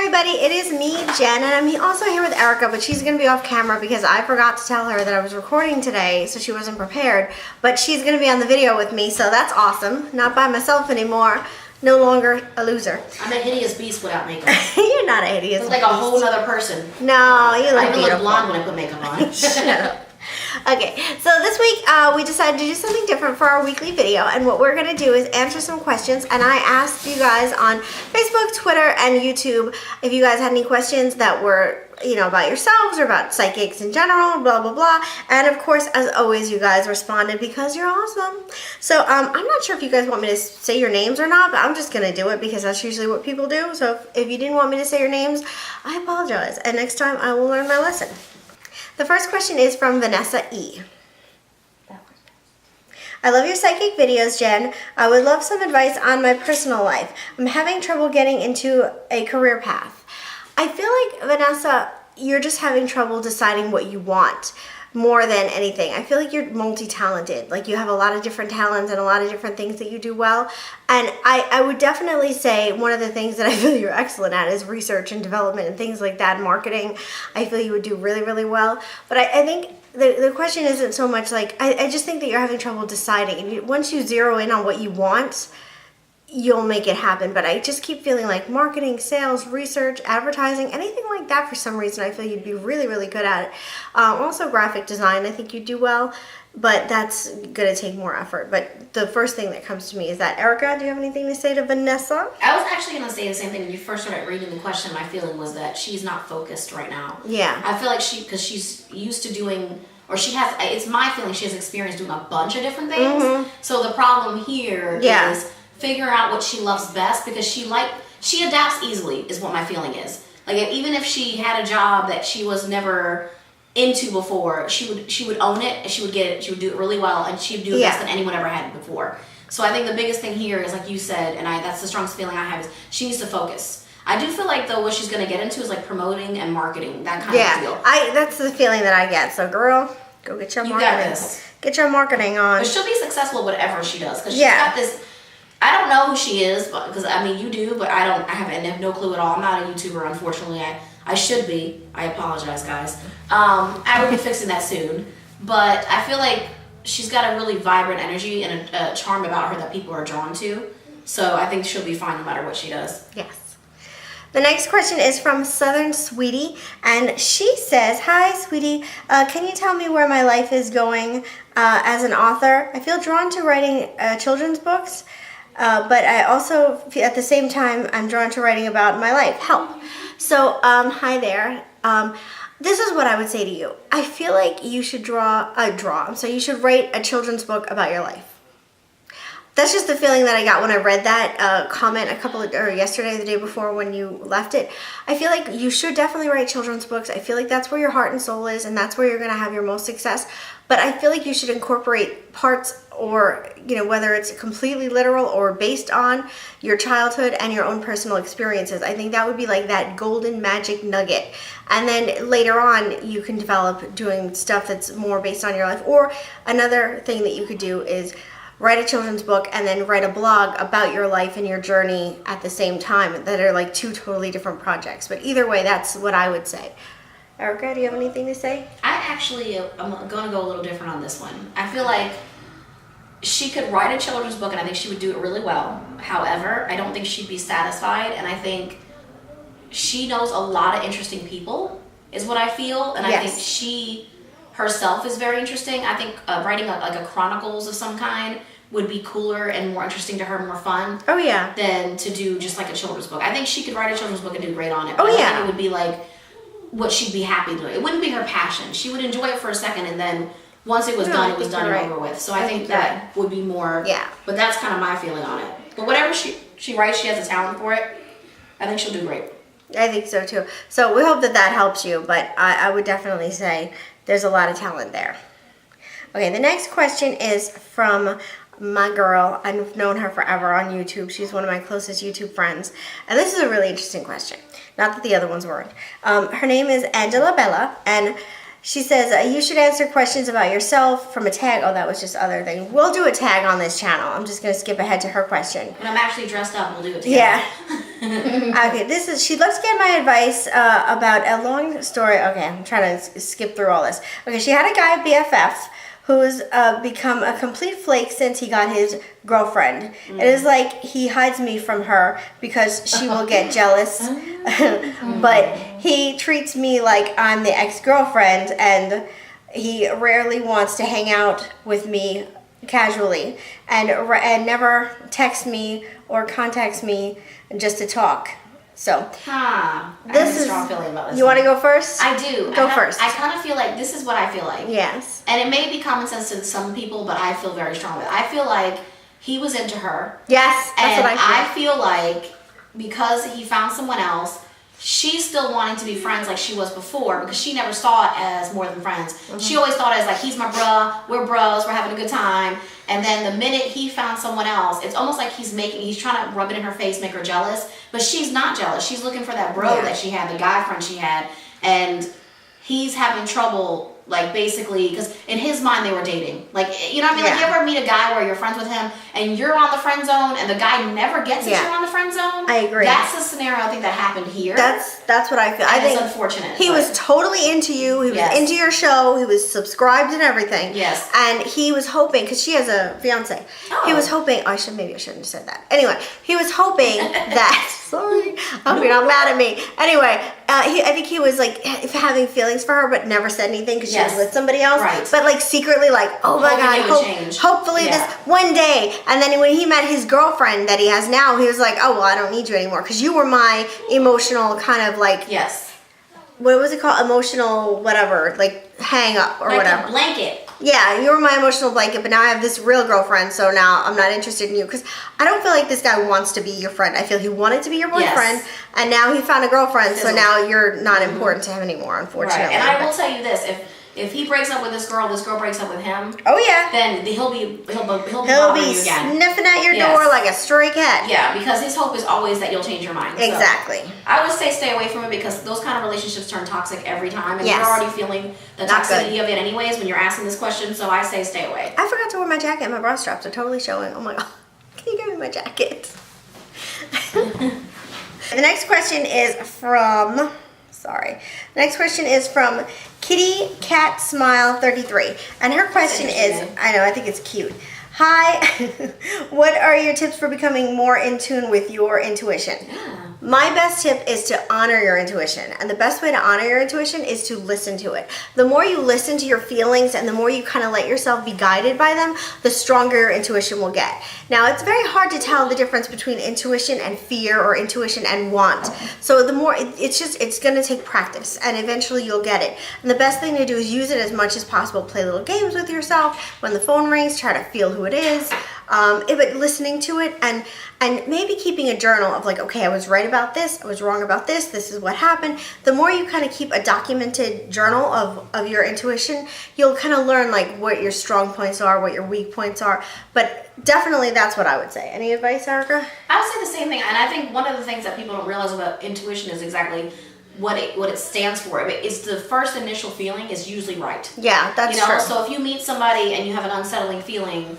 everybody, it is me, Jen, and I'm also here with Erica, but she's going to be off camera because I forgot to tell her that I was recording today, so she wasn't prepared, but she's going to be on the video with me, so that's awesome. Not by myself anymore. No longer a loser. I'm a hideous beast without makeup. You're not a hideous beast. Like a whole other person. No, you look beautiful. I even look blonde when I put makeup on. Shut up. Okay, so this week we decided to do something different for our weekly video, and what we're going to do is answer some questions, and I asked you guys on Facebook, Twitter, and YouTube if you guys had any questions that were, you know, about yourselves or about psychics in general, blah, blah, blah, and of course, as always, you guys responded because you're awesome. So, I'm not sure if you guys want me to say your names or not, but I'm just going to do it because that's usually what people do, so if you didn't want me to say your names, I apologize, and next time I will learn my lesson. The first question is from Vanessa E. I love your psychic videos, Jen. I would love some advice on my personal life. I'm having trouble getting into a career path. I feel like, Vanessa, you're just having trouble deciding what you want more than anything. I feel like you're multi-talented. Like you have a lot of different talents and a lot of different things that you do well. And I would definitely say one of the things that I feel you're excellent at is research and development and things like that, marketing. I feel you would do really, really well. But I think the question isn't so much like, I just think that you're having trouble deciding. And once you zero in on what you want, you'll make it happen. But I just keep feeling like marketing, sales, research, advertising, anything like that, for some reason I feel you'd be really, really good at it. Also graphic design, I think you do well, but that's gonna take more effort. But the first thing that comes to me is that. Erica, do you have anything to say to Vanessa? I was actually gonna say the same thing when you first started reading the question. My feeling was that she's not focused right now. Yeah. I feel like because she's used to doing, or she has, it's my feeling she has experience doing a bunch of different things. Mm-hmm. So the problem here is figure out what she loves best, because she adapts easily is what my feeling is. Like even if she had a job that she was never into before, she would own it, and she would get it, she would do it really well, and she'd do it best than anyone ever had before. So I think the biggest thing here is, like you said, and that's the strongest feeling I have, is she needs to focus. I do feel like though what she's gonna get into is like promoting and marketing, that kind of deal. That's the feeling that I get. So girl, go get your marketing. You got this. Get your marketing on. But she'll be successful whatever she does, because she's got this. I don't know who she is, because I mean you do, but I have no clue at all. I'm not a YouTuber, unfortunately. I should be. I apologize, guys. I will be fixing that soon. But I feel like she's got a really vibrant energy and a charm about her that people are drawn to. So I think she'll be fine no matter what she does. Yes. The next question is from Southern Sweetie, and she says, "Hi, Sweetie. Can you tell me where my life is going as an author? I feel drawn to writing children's books. But I also, at the same time, I'm drawn to writing about my life. Help." So, hi there. This is what I would say to you. I feel like you should you should write a children's book about your life. That's just the feeling that I got when I read that comment yesterday, the day before when you left it. I feel like you should definitely write children's books. I feel like that's where your heart and soul is, and that's where you're going to have your most success. But I feel like you should incorporate parts, or, you know, whether it's completely literal or based on your childhood and your own personal experiences. I think that would be like that golden magic nugget. And then later on, you can develop doing stuff that's more based on your life. Or another thing that you could do is write a children's book and then write a blog about your life and your journey at the same time, that are like two totally different projects. But either way, that's what I would say. Erica, do you have anything to say? I'm going to go a little different on this one. I feel like she could write a children's book, and I think she would do it really well. However, I don't think she'd be satisfied, and I think she knows a lot of interesting people, is what I feel, and I think she herself is very interesting. I think writing a chronicles of some kind would be cooler and more interesting to her, more fun. Oh yeah. Than to do just like a children's book. I think she could write a children's book and do great on it. But I think it would be like what she'd be happy doing. It wouldn't be her passion. She would enjoy it for a second, and then once it was done, it was done and over with. So I think that would be more. Yeah. But that's kind of my feeling on it. But whatever she writes, she has a talent for it. I think she'll do great. I think so too. So we hope that helps you, but I would definitely say there's a lot of talent there. Okay, the next question is from my girl. I've known her forever on YouTube. She's one of my closest YouTube friends. And this is a really interesting question. Not that the other ones weren't. Her name is Angela Bella, and she says, you should answer questions about yourself from a tag. Oh, that was just other thing. We'll do a tag on this channel. I'm just going to skip ahead to her question. When I'm actually dressed up, we'll do it together. Yeah. Okay, she loves to get my advice about a long story. Okay, I'm trying to skip through all this. Okay, she had a guy BFF who's become a complete flake since he got his girlfriend. It is like he hides me from her because she will get jealous. But he treats me like I'm the ex-girlfriend, and he rarely wants to hang out with me casually, and never texts me or contacts me just to talk. So, I have a strong feeling about this. You want to go first? I do. Go first. I kind of feel like this is what I feel like. Yes. And it may be common sense to some people, but I feel very strongly. I feel like he was into her. Yes, that's and what I feel like because he found someone else, she's still wanting to be friends like she was before because she never saw it as more than friends. She always thought it as like, he's my bruh, we're bros, we're having a good time. And then the minute he found someone else, it's almost like he's trying to rub it in her face, make her jealous. But she's not jealous. She's looking for that bro that she had, the guy friend she had. And he's having trouble, like, basically, because in his mind they were dating. Like, you know what I mean? Like, you ever meet a guy where you're friends with him and you're on the friend zone and the guy never gets that you're on the friend zone? I agree. That's the scenario I think that happened here. That's what I feel. And I think it's unfortunate. He was totally into you. He was into your show. He was subscribed and everything. Yes. And he was hoping, because she has a fiance. Oh. He was hoping. Maybe I shouldn't have said that. Anyway, he was hoping that. Sorry, I hope you're not mad at me. Anyway, I think he was like having feelings for her, but never said anything because she was with somebody else. Right. But like secretly, like, oh my God, hopefully this one day. And then when he met his girlfriend that he has now, he was like, oh well, I don't need you anymore because you were my emotional kind of like. Yes. What was it called? Emotional whatever, like hang up or like whatever. A blanket. Yeah, you were my emotional blanket, but now I have this real girlfriend, so now I'm not interested in you. Because I don't feel like this guy wants to be your friend. I feel he wanted to be your boyfriend, and now he found a girlfriend, so now you're not important to him anymore, unfortunately. Right. And I will tell you this, if he breaks up with this girl breaks up with him. Oh yeah. Then he'll be bothering you again. Sniffing at your door like a stray cat. Yeah, because his hope is always that you'll change your mind. Exactly. So I would say stay away from it because those kind of relationships turn toxic every time, and you're already feeling the toxicity of it anyways when you're asking this question. So I say stay away. I forgot to wear my jacket. My bra straps are totally showing. Oh my God. Can you give me my jacket? The next question is from. The next question is from Kitty Cat Smile 33, and her question is, I think it's cute. Hi, what are your tips for becoming more in tune with your intuition? My best tip is to honor your intuition, and the best way to honor your intuition is to listen to it. The more you listen to your feelings and the more you kind of let yourself be guided by them, the stronger your intuition will get. Now, it's very hard to tell the difference between intuition and fear or intuition and want. So the more, it's going to take practice, and eventually you'll get it. And the best thing to do is use it as much as possible. Play little games with yourself. When the phone rings, try to feel who it is. But listening to it and maybe keeping a journal of like, okay, I was right about this, I was wrong about this, this is what happened. The more you kind of keep a documented journal of your intuition, you'll kind of learn like what your strong points are, what your weak points are. But definitely that's what I would say. Any advice, Erica? I would say the same thing, and I think one of the things that people don't realize about intuition is exactly what it stands for. It's the first initial feeling is usually right. Yeah, that's true. So if you meet somebody and you have an unsettling feeling,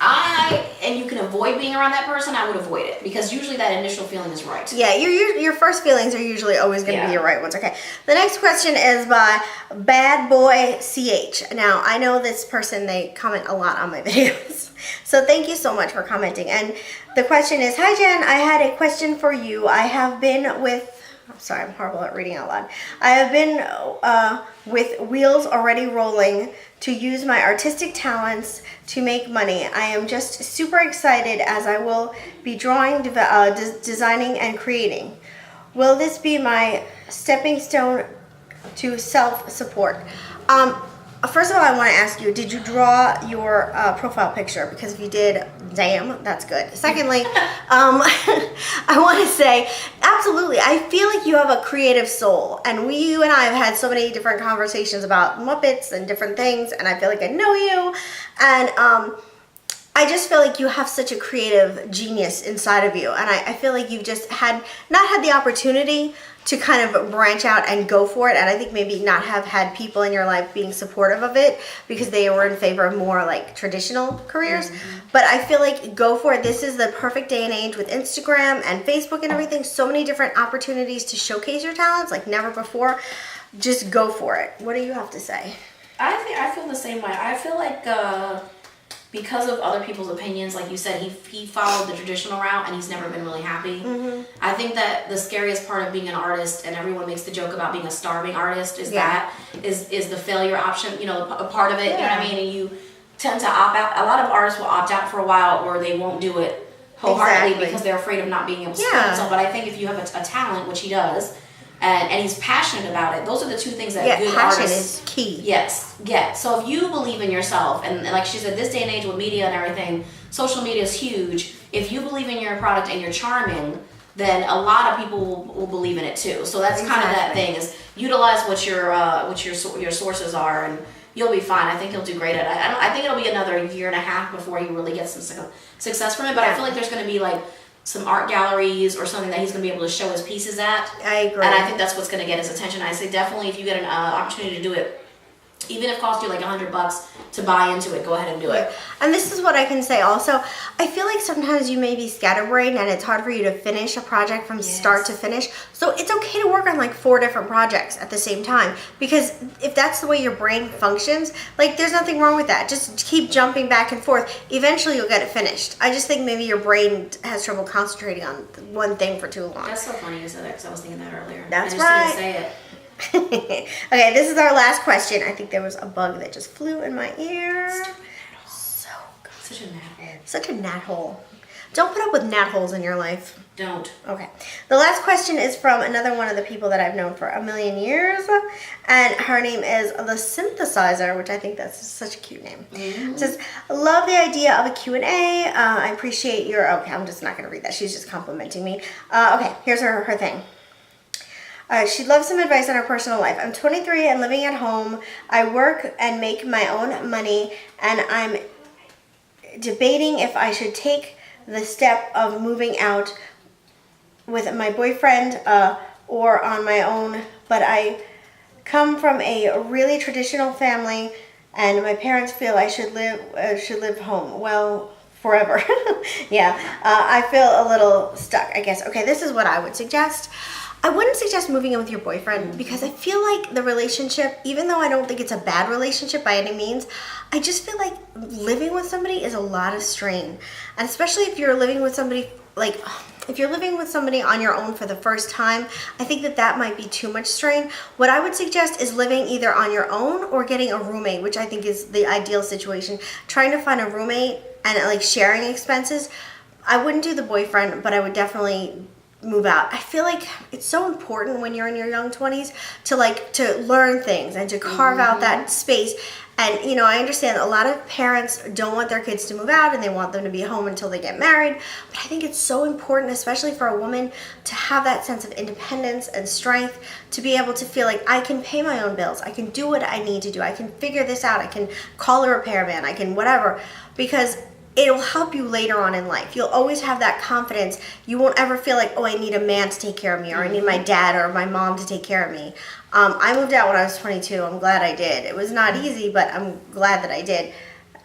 and you can avoid being around that person, I would avoid it because usually that initial feeling is right. Yeah, your first feelings are usually always going to be your right ones. Okay. The next question is by Bad Boy CH. Now, I know this person, they comment a lot on my videos. So thank you so much for commenting. And the question is, hi Jen, I had a question for you. I have been with I'm horrible at reading out loud. I have been with wheels already rolling to use my artistic talents to make money. I am just super excited as I will be drawing, designing, and creating. Will this be my stepping stone to self-support? First of all, I want to ask you, did you draw your profile picture? Because if you did, damn, that's good. Secondly, I want to say, absolutely, I feel like you have a creative soul. And you and I have had so many different conversations about Muppets and different things, and I feel like I know you. And I just feel like you have such a creative genius inside of you. And I feel like you've just not had the opportunity to kind of branch out and go for it. And I think maybe not have had people in your life being supportive of it because they were in favor of more like traditional careers. But I feel like go for it. This is the perfect day and age with Instagram and Facebook and everything. So many different opportunities to showcase your talents like never before. Just go for it. What do you have to say? I feel the same way. I feel like because of other people's opinions, like you said, he followed the traditional route and he's never been really happy. I think that the scariest part of being an artist, and everyone makes the joke about being a starving artist, is is the failure option, you know, a part of it, you know what I mean? And you tend to opt out. A lot of artists will opt out for a while, or they won't do it wholeheartedly because they're afraid of not being able to support themselves. But I think if you have a talent, which he does, and he's passionate about it, those are the two things that good passion artists... is key. Yes. So if you believe in yourself, and like she said, this day and age with media and everything, social media is huge. If you believe in your product and you're charming, then a lot of people will believe in it too. So that's kind of that thing, is utilize what your sources are, and you'll be fine. I think you'll do great at it. I think it'll be another year and a half before you really get some success from it, but I feel like there's going to be like some art galleries or something that he's going to be able to show his pieces at. I agree. And I think that's what's going to get his attention. I say definitely, if you get an opportunity to do it, even if it costs you like $100 to buy into it, go ahead and do it. And this is what I can say also. I feel like sometimes you may be scatterbrained and it's hard for you to finish a project from start to finish. So it's okay to work on like 4 different projects at the same time, because if that's the way your brain functions, like there's nothing wrong with that. Just keep jumping back and forth. Eventually you'll get it finished. I just think maybe your brain has trouble concentrating on one thing for too long. That's so funny you said that, because I was thinking that earlier. That's I just right. didn't say it. Okay, this is our last question. I think there was a bug that just flew in my ear. So good. Such a gnat hole. Such a gnat hole. Don't put up with gnat holes in your life. Don't. Okay. The last question is from another one of the people that I've known for a million years. And her name is The Synthesizer, which I think that's such a cute name. It says, love the idea of a Q&A. I appreciate your... Okay, I'm just not going to read that. She's just complimenting me. Okay, here's her thing. She'd love some advice on her personal life. I'm 23 and living at home. I work and make my own money, and I'm debating if I should take the step of moving out with my boyfriend or on my own. But I come from a really traditional family, and my parents feel I should live home. Well, forever. I feel a little stuck, I guess. Okay, this is what I would suggest. I wouldn't suggest moving in with your boyfriend, because I feel like the relationship, even though I don't think it's a bad relationship by any means, I just feel like living with somebody is a lot of strain. And especially if you're living with somebody, like if you're living with somebody on your own for the first time, I think that might be too much strain. What I would suggest is living either on your own or getting a roommate, which I think is the ideal situation. Trying to find a roommate and like sharing expenses. I wouldn't do the boyfriend, but I would definitely move out. I feel like it's so important when you're in your young 20s to learn things and to carve out that space. And you know, I understand a lot of parents don't want their kids to move out and they want them to be home until they get married, but I think it's so important, especially for a woman, to have that sense of independence and strength, to be able to feel like I can pay my own bills, I can do what I need to do, I can figure this out, I can call a repairman, I can whatever, because it'll help you later on in life. You'll always have that confidence. You won't ever feel like, oh, I need a man to take care of me, or I need my dad or my mom to take care of me. I moved out when I was 22. I'm glad I did. It was not easy, but I'm glad that I did.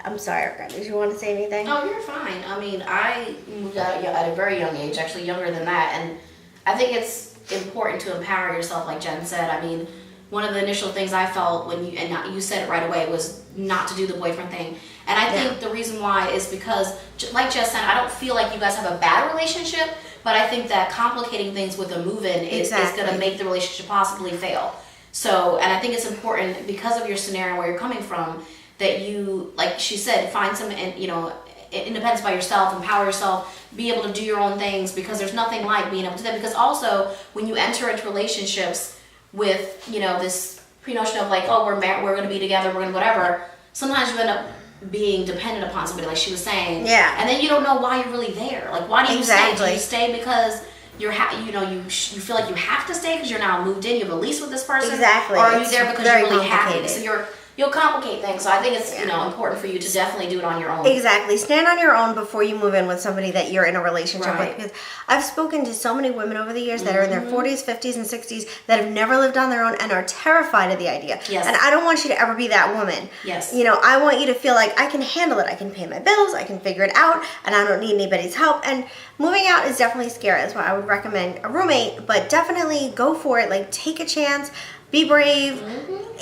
I'm sorry, Erica. Did you want to say anything? No, you're fine. I mean, I moved out at a very young age, actually younger than that, and I think it's important to empower yourself, like Jen said. I mean, one of the initial things I felt when you said it right away was not to do the boyfriend thing. And I think the reason why is because, like Jess said, I don't feel like you guys have a bad relationship, but I think that complicating things with a move-in is going to make the relationship possibly fail. So, and I think it's important, because of your scenario where you're coming from, that you, like she said, find some, independence by yourself, empower yourself, be able to do your own things, because there's nothing like being able to do that. Because also, when you enter into relationships with, this pre-notion of like, oh, we're going to be together, we're going to whatever, sometimes you end up being dependent upon somebody, like she was saying. Yeah. And then you don't know why you're really there. Like, why do you stay? Do you stay because you feel like you have to stay because you're now moved in, you have a lease with this person? Exactly. Or are you there because you're really happy? So you're you'll complicate things. So I think it's important for you to definitely do it on your own. Exactly. Stand on your own before you move in with somebody that you're in a relationship Right. with. Because I've spoken to so many women over the years that are in their 40s, 50s, and 60s that have never lived on their own and are terrified of the idea. Yes. And I don't want you to ever be that woman. Yes. You know, I want you to feel like I can handle it. I can pay my bills. I can figure it out. And I don't need anybody's help. And moving out is definitely scary. That's why I would recommend a roommate. But definitely go for it. Like, take a chance. Be brave.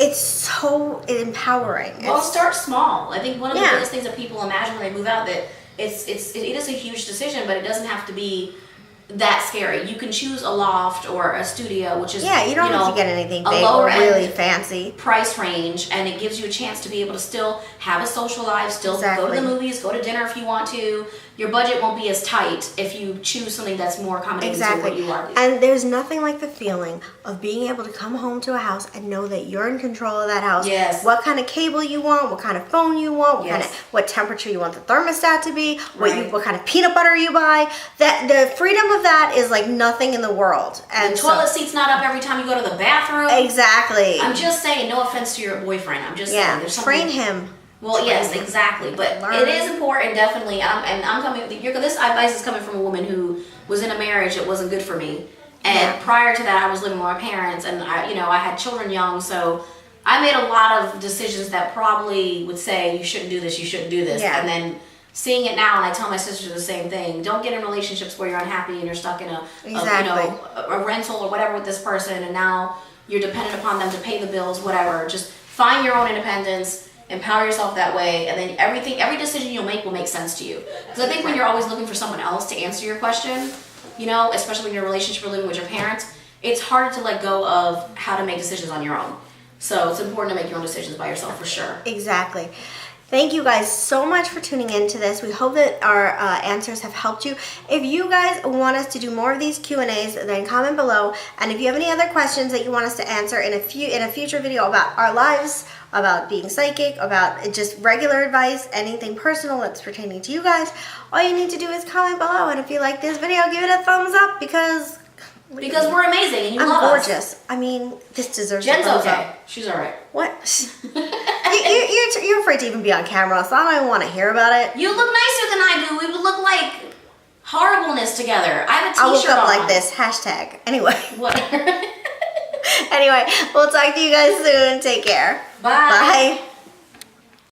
It's so empowering. Well, start small. I think one of the biggest things that people imagine when they move out, that it is a huge decision, but it doesn't have to be that scary. You can choose a loft or a studio, which is you don't have to get anything a big lower or really end fancy price range, and it gives you a chance to be able to still have a social life, still go to the movies, go to dinner if you want to. Your budget won't be as tight if you choose something that's more accommodating to what you are. And there's nothing like the feeling of being able to come home to a house and know that you're in control of that house. Yes. What kind of cable you want, what kind of phone you want, what temperature you want the thermostat to be, what kind of peanut butter you buy. That the freedom of that is like nothing in the world. And the toilet seat's not up every time you go to the bathroom. Exactly. I'm just saying, no offense to your boyfriend. I'm just saying, there's something. Train him. Well, yes, exactly, but it is important, definitely. And I'm coming. This advice is coming from a woman who was in a marriage that wasn't good for me, and prior to that, I was living with my parents, and I had children young, so I made a lot of decisions that probably would say you shouldn't do this, you shouldn't do this, and then seeing it now, and I tell my sisters the same thing: don't get in relationships where you're unhappy and you're stuck in a rental or whatever with this person, and now you're dependent upon them to pay the bills, whatever. Just find your own independence. Empower yourself that way, and then every decision you'll make will make sense to you. Because I think when you're always looking for someone else to answer your question, especially when you're in a relationship or living with your parents, it's hard to let go of how to make decisions on your own. So it's important to make your own decisions by yourself for sure. Exactly. Thank you guys so much for tuning in to this. We hope that our answers have helped you. If you guys want us to do more of these Q&As, then comment below. And if you have any other questions that you want us to answer in a future video about our lives, about being psychic, about just regular advice, anything personal that's pertaining to you guys, all you need to do is comment below. And if you like this video, give it a thumbs up because we're amazing and you love us. I'm gorgeous. I mean, this deserves a thumbs up. She's all right. What? You're afraid to even be on camera, so I don't even want to hear about it. You look nicer than I do. We would look like horribleness together. I have a t-shirt I woke up on. like this. Hashtag. Anyway. Whatever. Anyway, we'll talk to you guys soon. Take care. Bye. Bye.